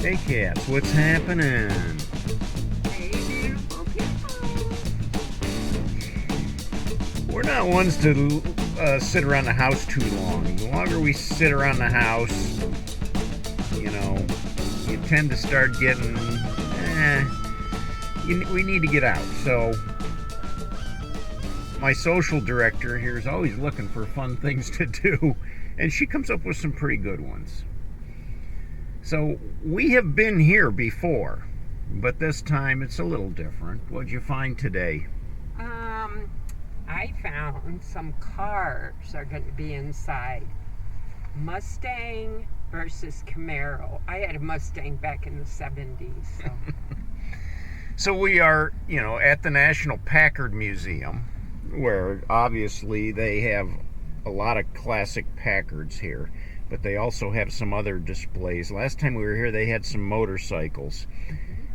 Hey cats, what's happening? Hey, beautiful people. We're not ones to sit around the house too long. The longer we sit around the house, you know, you tend to start getting, we need to get out. So my social director here is always looking for fun things to do, and she comes up with some pretty good ones. So we have been here before, but this time it's a little different. What'd you find today? I found some cars are going to be inside. Mustang versus Camaro. I had a Mustang back in the 70s, so. So we are, at the National Packard Museum, where obviously they have a lot of classic Packards here, but they also have some other displays. Last time we were here, they had some motorcycles,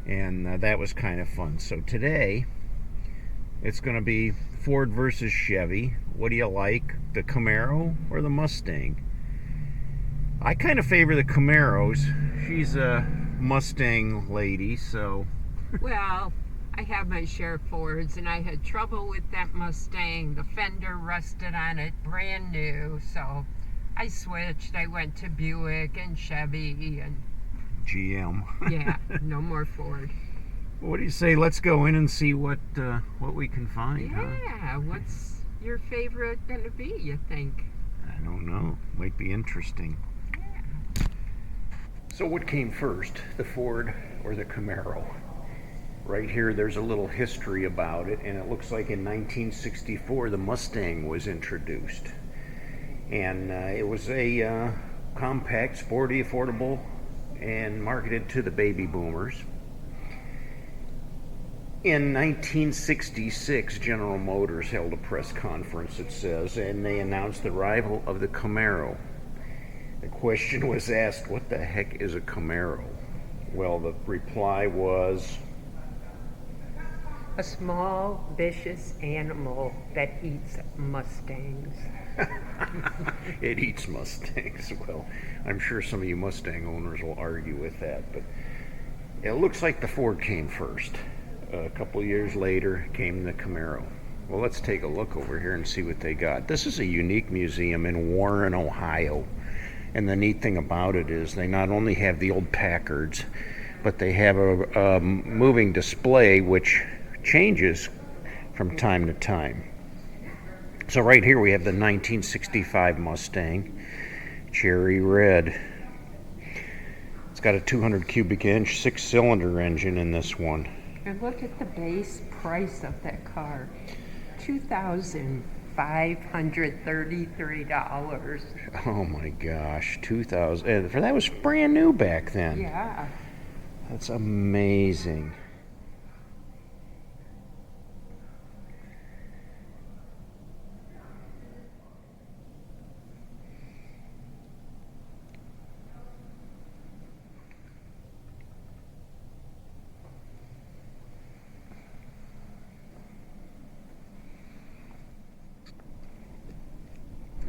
and that was kind of fun. So today, it's going to be Ford versus Chevy. What do you like, the Camaro or the Mustang? I kind of favor the Camaros. She's a Mustang lady, so... Well, I have my share of Fords, and I had trouble with that Mustang. The fender rusted on it, brand new, so I switched. I went to Buick and Chevy and... GM. Yeah, no more Ford. What do you say? Let's go in and see what we can find. Yeah, what's your favorite going to be, you think? I don't know. Might be interesting. Yeah. So what came first, the Ford or the Camaro? Right here, there's a little history about it, and it looks like in 1964 the Mustang was introduced. And it was a compact, sporty, affordable, and marketed to the baby boomers. In 1966, General Motors held a press conference, it says, and they announced the arrival of the Camaro. The question was asked, what the heck is a Camaro? Well, the reply was... A small, vicious animal that eats Mustangs. It eats Mustangs. Well, I'm sure some of you Mustang owners will argue with that, but it looks like the Ford came first. A couple years later came the Camaro. Well, let's take a look over here and see what they got. This is a unique museum in Warren, Ohio. And the neat thing about it is they not only have the old Packards, but they have a moving display which changes from time to time. So right here we have the 1965 Mustang, cherry red. It's got a 200 cubic inch, 6-cylinder engine in this one. And look at the base price of that car. $2,533. Oh my gosh, 2000. And for that was brand new back then. Yeah. That's amazing.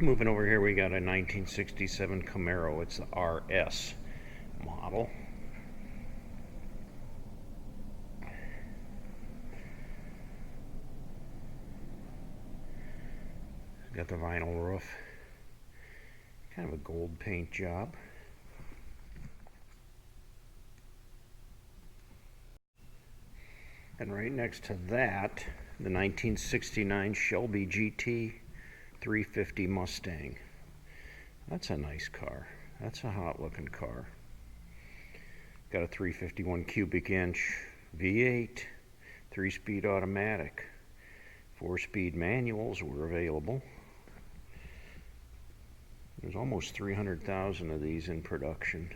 Moving over here, we got a 1967 Camaro. It's the RS model. Got the vinyl roof. Kind of a gold paint job. And right next to that, the 1969 Shelby GT 350 Mustang. That's a nice car. That's a hot looking car. Got a 351 cubic inch V8, 3-speed automatic. 4-speed manuals were available. There's almost 300,000 of these in production.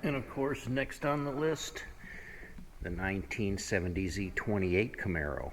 And of course, next on the list, the 1970 Z28 Camaro.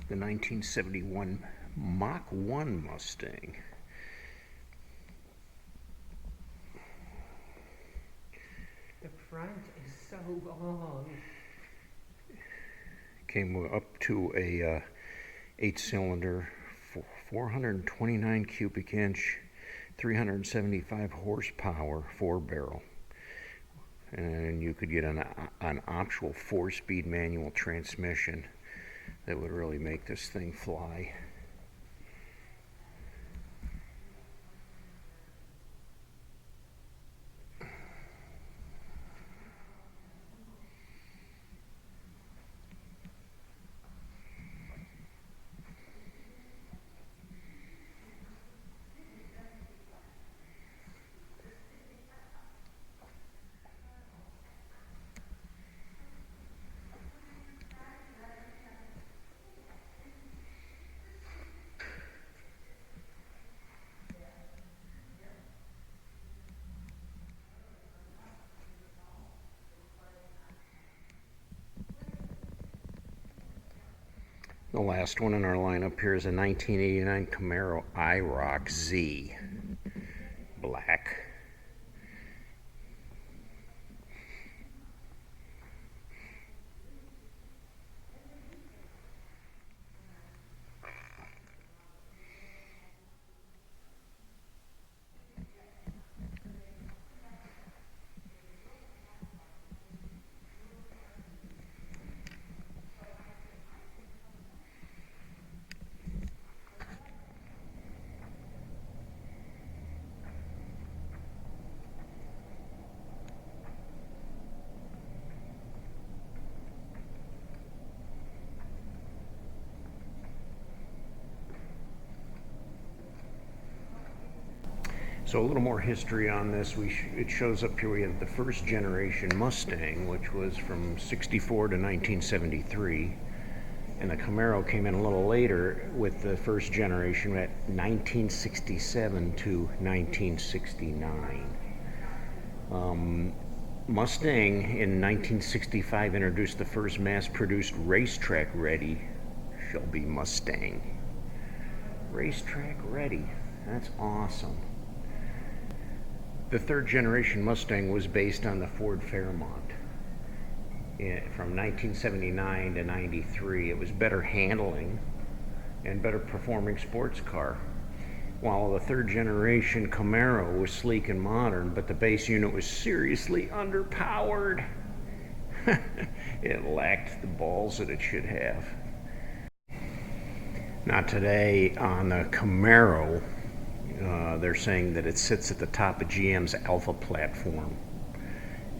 The 1971 Mach 1 Mustang. The front is so long. Came up to a 8-cylinder, 429 cubic inch, 375 horsepower 4-barrel. And you could get an optional 4-speed manual transmission that would really make this thing fly. The last one in our lineup here is a 1989 Camaro IROC Z, black. So a little more history on this. It shows up here. We have the first generation Mustang, which was from 64 to 1973. And the Camaro came in a little later with the first generation at 1967 to 1969. Mustang in 1965 introduced the first mass-produced racetrack-ready Shelby Mustang. Racetrack-ready. That's awesome. The third generation Mustang was based on the Ford Fairmont. From 1979 to 93, it was better handling and better performing sports car. While the third generation Camaro was sleek and modern, but the base unit was seriously underpowered. It lacked the balls that it should have. Now today on the Camaro, they're saying that it sits at the top of GM's Alpha platform,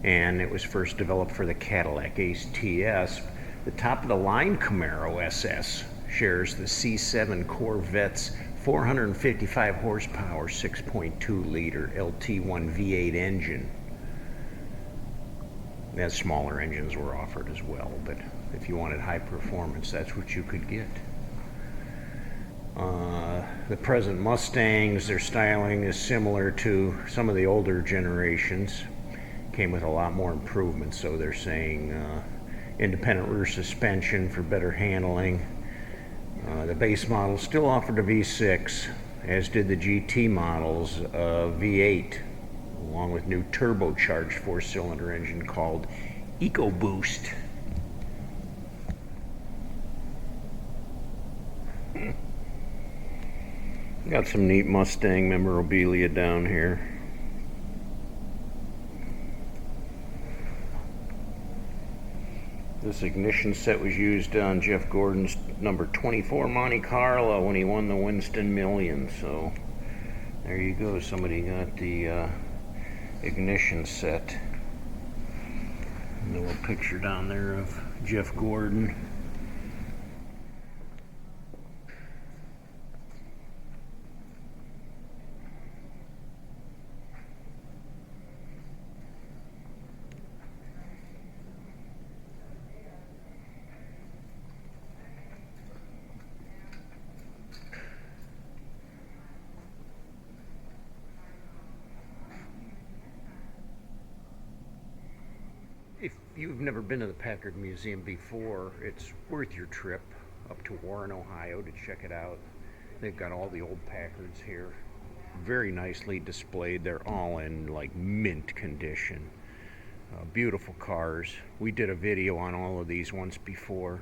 and it was first developed for the Cadillac Ace TS. The top of the line Camaro SS shares the C7 Corvette's 455 horsepower 6.2 liter LT1 V8 engine. As smaller engines were offered as well, but if you wanted high performance, that's what you could get. The present Mustangs, their styling is similar to some of the older generations. Came with a lot more improvements, so they're saying independent rear suspension for better handling. The base model still offered a V6, as did the GT models V8, along with new turbocharged 4-cylinder engine called EcoBoost. Got some neat Mustang memorabilia down here. This ignition set was used on Jeff Gordon's number 24 Monte Carlo when he won the Winston Million. So there you go. Somebody got the ignition set. And a little picture down there of Jeff Gordon. If you've never been to the Packard Museum before, it's worth your trip up to Warren, Ohio to check it out. They've got all the old Packards here, very nicely displayed. They're all in like mint condition. Beautiful cars. We did a video on all of these once before.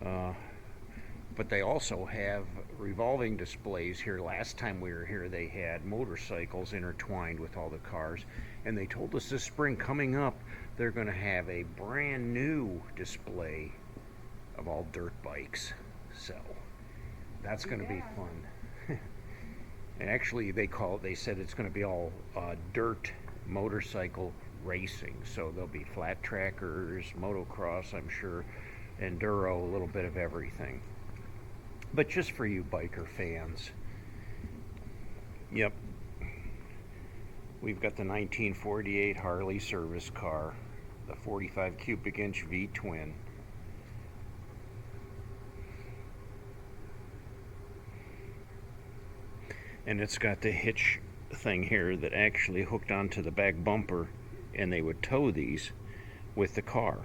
But they also have revolving displays here. Last time we were here, they had motorcycles intertwined with all the cars. And they told us this spring coming up, they're going to have a brand new display of all dirt bikes. So that's going to be fun. And actually, they said it's going to be all dirt motorcycle racing. So there'll be flat trackers, motocross, I'm sure, enduro, a little bit of everything. But just for you biker fans. Yep. We've got the 1948 Harley service car, the 45 cubic inch V-twin. And it's got the hitch thing here that actually hooked onto the back bumper, and they would tow these with the car.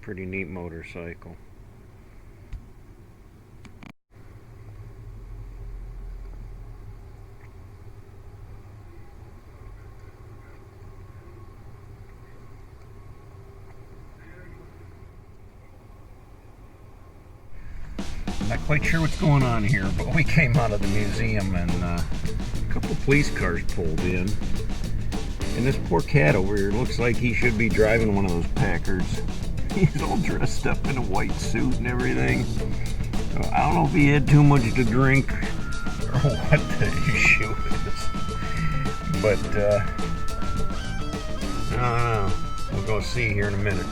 Pretty neat motorcycle. Not quite sure what's going on here, but we came out of the museum and a couple of police cars pulled in. And this poor cat over here looks like he should be driving one of those Packards. He's all dressed up in a white suit and everything. So I don't know if he had too much to drink or what the issue is. But I don't know. We'll go see here in a minute.